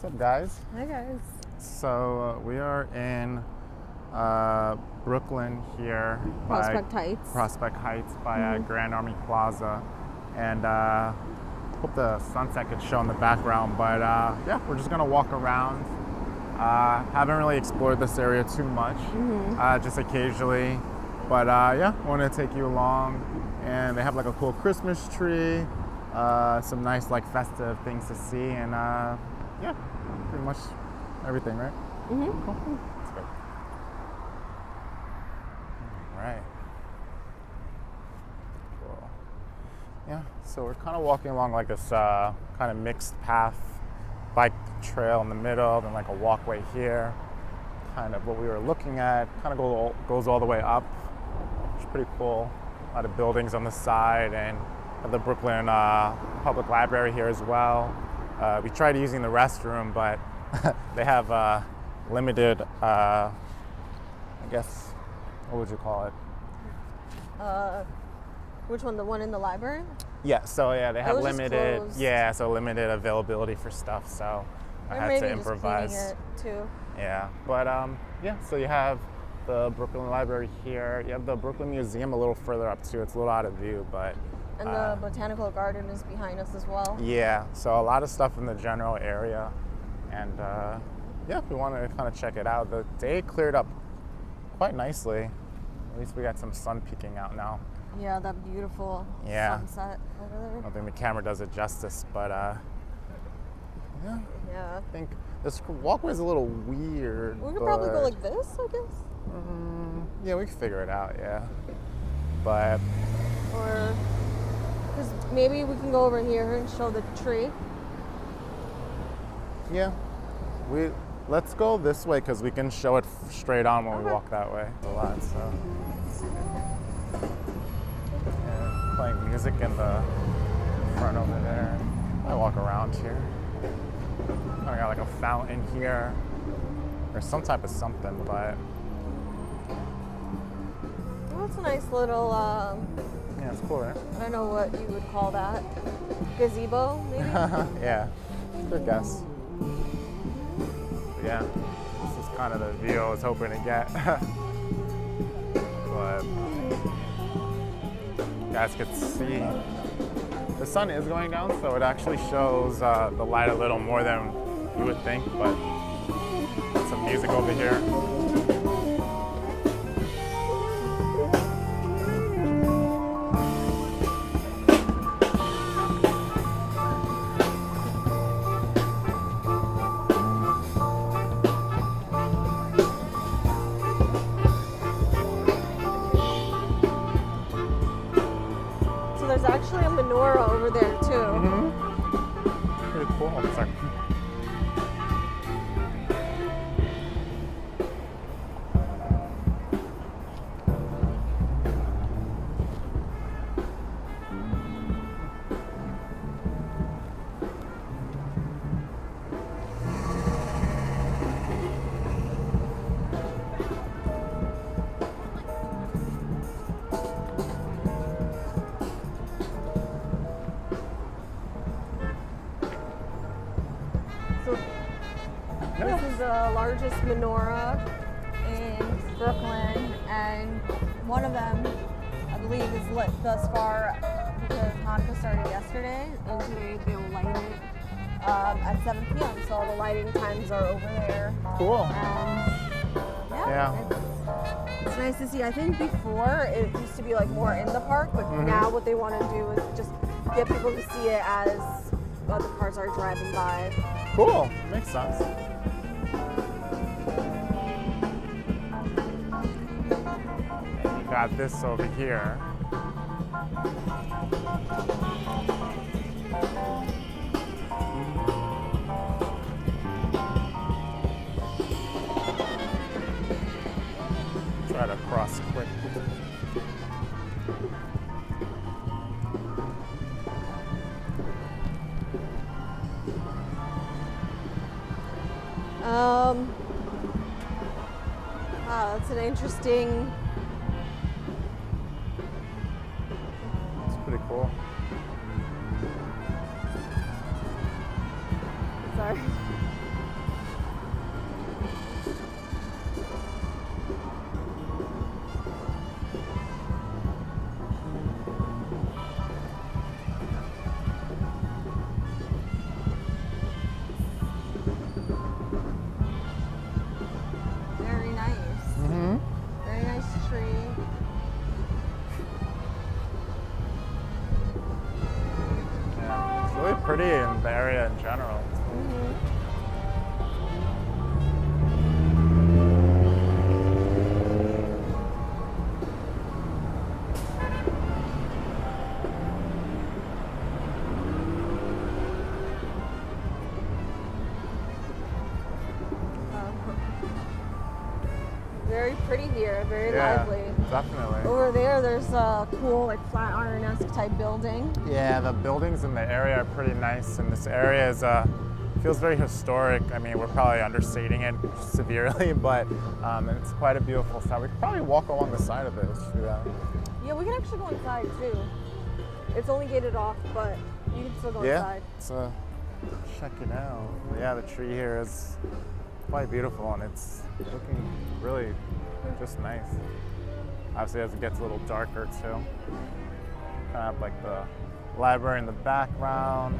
up, guys? Hi, guys. So we are in Brooklyn here. Prospect Heights. Prospect Heights by Grand Army Plaza. And hope the sunset could show in the background. But yeah, we're just going to walk around. Haven't really explored this area too much, just occasionally. But yeah, I want to take you along. And they have like a cool Christmas tree. Some nice like festive things to see. And yeah, pretty much everything, right? Cool. That's great. All right. Cool. Yeah, so we're kind of walking along like this kind of mixed path, bike trail in the middle, then like a walkway here. Kind of what we were looking at, kind of goes all the way up, which is pretty cool. A lot of buildings on the side, and have the Brooklyn Public Library here as well. We tried using the restroom, but they have limited, I guess, what would you call it? Which one? The one in the library? Yeah, so yeah, they have limited, closed. Limited availability for stuff, so I had to improvise. Just cleaning it too. Yeah, but yeah, so you have the Brooklyn Library here. You have the Brooklyn Museum a little further up too. It's a little out of view, but and the Botanical Garden is behind us as well. Yeah, so a lot of stuff in the general area. And yeah, we want to kind of check it out. The day cleared up quite nicely. At least we got some sun peeking out now. Yeah, that beautiful sunset over there. I don't think the camera does it justice, but yeah. Yeah. I think this walkway is a little weird. We could probably go like this, I guess. Yeah, we can figure it out, yeah. But or because maybe we can go over here and show the tree. Yeah, let's go this way because we can show it straight on when we walk that way a lot. So yeah, playing music in the front over there. I walk around here. I got like a fountain here, or some type of something, but well, it's a nice little. Yeah, it's cool, right? I don't know what you would call that. Gazebo, maybe? Yeah, good guess. But yeah, this is kind of the view I was hoping to get. But you guys could see the sun is going down, so it actually shows the light a little more than you would think. But some music over here. There's actually a menorah over there too. Pretty cool. Sorry. This is the largest menorah in Brooklyn, and one of them, I believe, is lit thus far because Hanukkah started yesterday, and today they will light it at 7 p.m. So all the lighting times are over there. Cool. Yeah. It's nice to see. I think before it used to be like more in the park, but now what they want to do is just get people to see it as other cars are driving by. Cool. Makes sense. And you got this over here. Try to cross quick. Wow, that's an interesting. It's pretty cool. Sorry. area in general. Very pretty here, very Yeah, lively. definitely. Over there, there's a cool, like, Flatiron-esque type building. Yeah, the buildings in the area are pretty nice, and this area is feels very historic. I mean, we're probably understating it severely, but it's quite a beautiful side. We could probably walk along the side of this. Yeah. Yeah, we can actually go inside too. It's only gated off, but you can still go inside. So check it out. Yeah, the tree here is quite beautiful, and it's looking really just nice. Obviously, as it gets a little darker too. Kind of like the library in the background,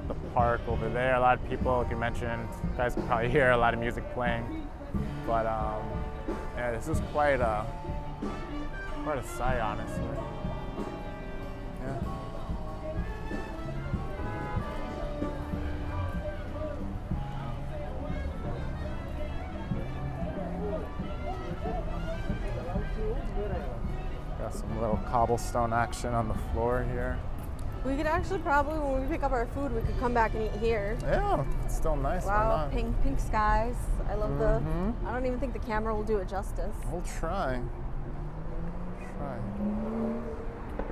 the park over there. A lot of people, like you mentioned, you guys can probably hear a lot of music playing. But yeah, this is quite a sight, honestly. Yeah. Got some little cobblestone action on the floor here. We could actually probably, when we pick up our food, we could come back and eat here. Yeah, it's still nice. Why Wow, not? pink skies. I love the, I don't even think the camera will do it justice. We'll try.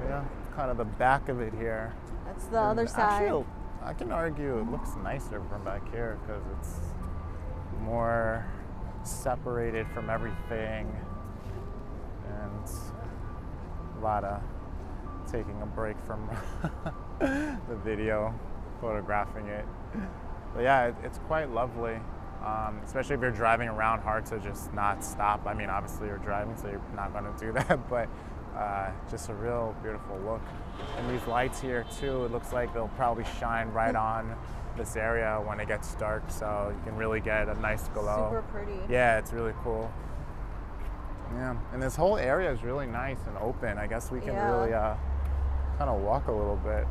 Yeah, kind of the back of it here. That's the other side. Actually, I can argue it looks nicer from back here because it's more separated from everything, and Vlada taking a break from the video, photographing it. But yeah, it's quite lovely, especially if you're driving around. Hard to just not stop. I mean, obviously you're driving, so you're not going to do that, but just a real beautiful look. And these lights here too, it looks like they'll probably shine right on this area when it gets dark, so you can really get a nice glow. Super pretty. Yeah, it's really cool. Yeah, and this whole area is really nice and open. I guess we can really kind of walk a little bit.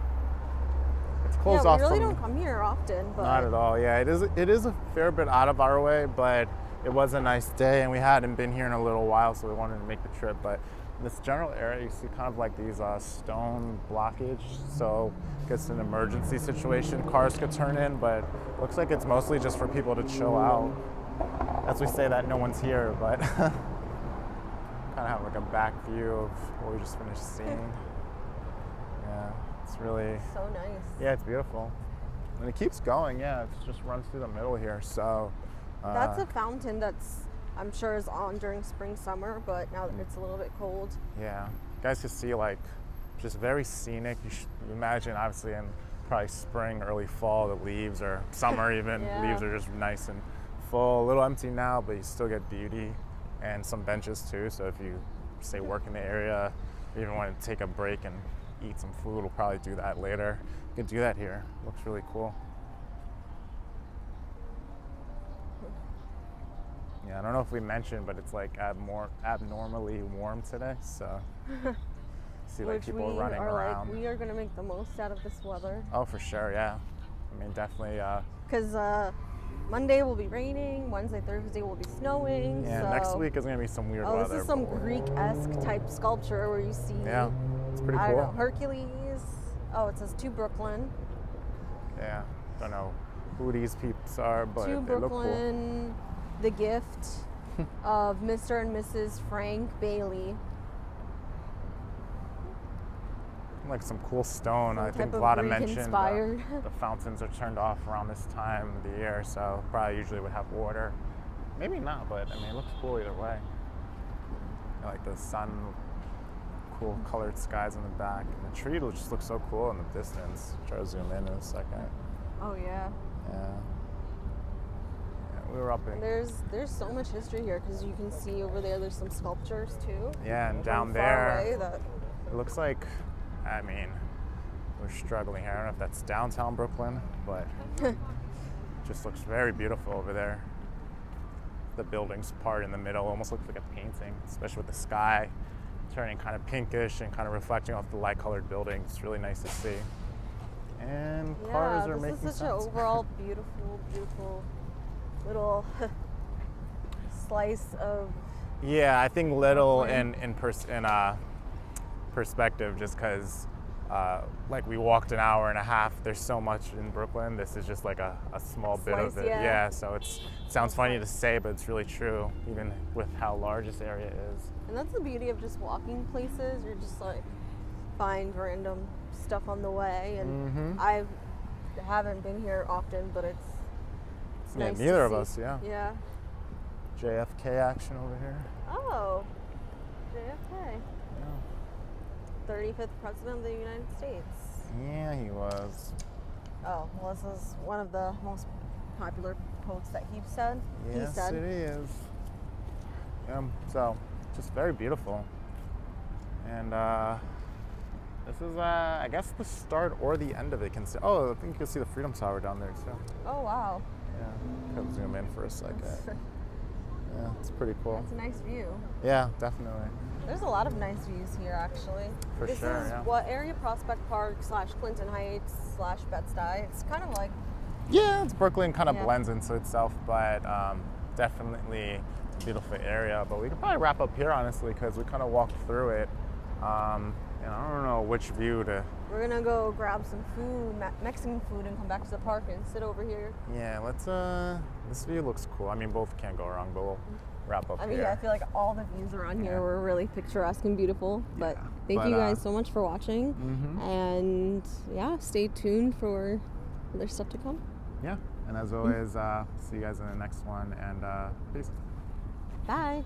It's closed off. We really from, don't come here often, but not at all. Yeah, it is a fair bit out of our way, but it was a nice day, and we hadn't been here in a little while, so we wanted to make the trip. But in this general area, you see kind of like these stone blockage, so it's an emergency situation. Cars could turn in, but looks like it's mostly just for people to chill out. As we say that, no one's here, but kind of have like a back view of what we just finished seeing. Yeah, it's really so nice. Yeah, it's beautiful, and it keeps going. Yeah, it just runs through the middle here. So that's a fountain that's, I'm sure, is on during spring, summer, but now that it's a little bit cold. Yeah, you guys can see like just very scenic. You should imagine, obviously, in probably spring, early fall, the leaves, or summer even, leaves are just nice and full. A little empty now, but you still get beauty. And some benches too, so if you say work in the area, you even want to take a break and eat some food, we'll probably do that later. You can do that here. Looks really cool. Yeah, I don't know if we mentioned, but it's like abnormally warm today, so see like people running around. Like, we are gonna make the most out of this weather. Oh, for sure, yeah. I mean, definitely. Because Monday will be raining, Wednesday, Thursday will be snowing. Yeah, so. Next week is going to be some weird weather. This is some Greek-esque type sculpture where you see, it's pretty cool. I don't know, Hercules. Oh, it says to Brooklyn. Yeah, don't know who these peeps are, but to they Brooklyn, look cool. The gift of Mr. and Mrs. Frank Bailey. Like some cool stone. Some I think type of Vlada Greek mentioned inspired. The fountains are turned off around this time of the year, so probably usually would have water. Maybe not, but I mean, it looks cool either way. Like the sun, cool colored skies in the back. And the tree just looks so cool in the distance. Try to zoom in a second. Oh yeah. Yeah. We were up in. There's so much history here because you can see over there. There's some sculptures too. Yeah, and down there, it looks like. I mean, we're struggling here. I don't know if that's downtown Brooklyn, but it just looks very beautiful over there. The building's part in the middle almost looks like a painting, especially with the sky turning kind of pinkish and kind of reflecting off the light-colored buildings. It's really nice to see. and cars are making sense. This is such an overall beautiful little slice of. Yeah, I think little in perspective, just because like we walked an hour and a half. There's so much in Brooklyn. This is just like a small bit of it. Yeah, so it sounds funny to say, but it's really true, even with how large this area is. And that's the beauty of just walking places. You're just like find random stuff on the way, and I haven't been here often, but it's nice to neither of see. us. Yeah. JFK action over here. Oh, JFK. 35th President of the United States. Yeah, he was. Oh, well, this is one of the most popular quotes that he said. Yes, it is. So, just very beautiful. And this is, I guess, the start or the end of it. Oh, I think you can see the Freedom Tower down there, too. Oh, wow. Yeah, come zoom in for a second. Yeah, it's pretty cool. It's a nice view. Yeah, definitely. There's a lot of nice views here, actually. This is what area? Prospect Park / Clinton Heights / Bed-Stuy. It's kind of like. Yeah, it's Brooklyn, kind of blends into itself, but definitely a beautiful area. But we could probably wrap up here, honestly, because we kind of walked through it. And I don't know which view to. We're gonna go grab some food, Mexican food, and come back to the park and sit over here. Yeah, let's. This view looks cool. I mean, both can't go wrong, but we'll wrap up here. I feel like all the views around here were really picturesque and beautiful. But thank you guys so much for watching, and stay tuned for other stuff to come. Yeah, and as always, see you guys in the next one, and peace. Bye.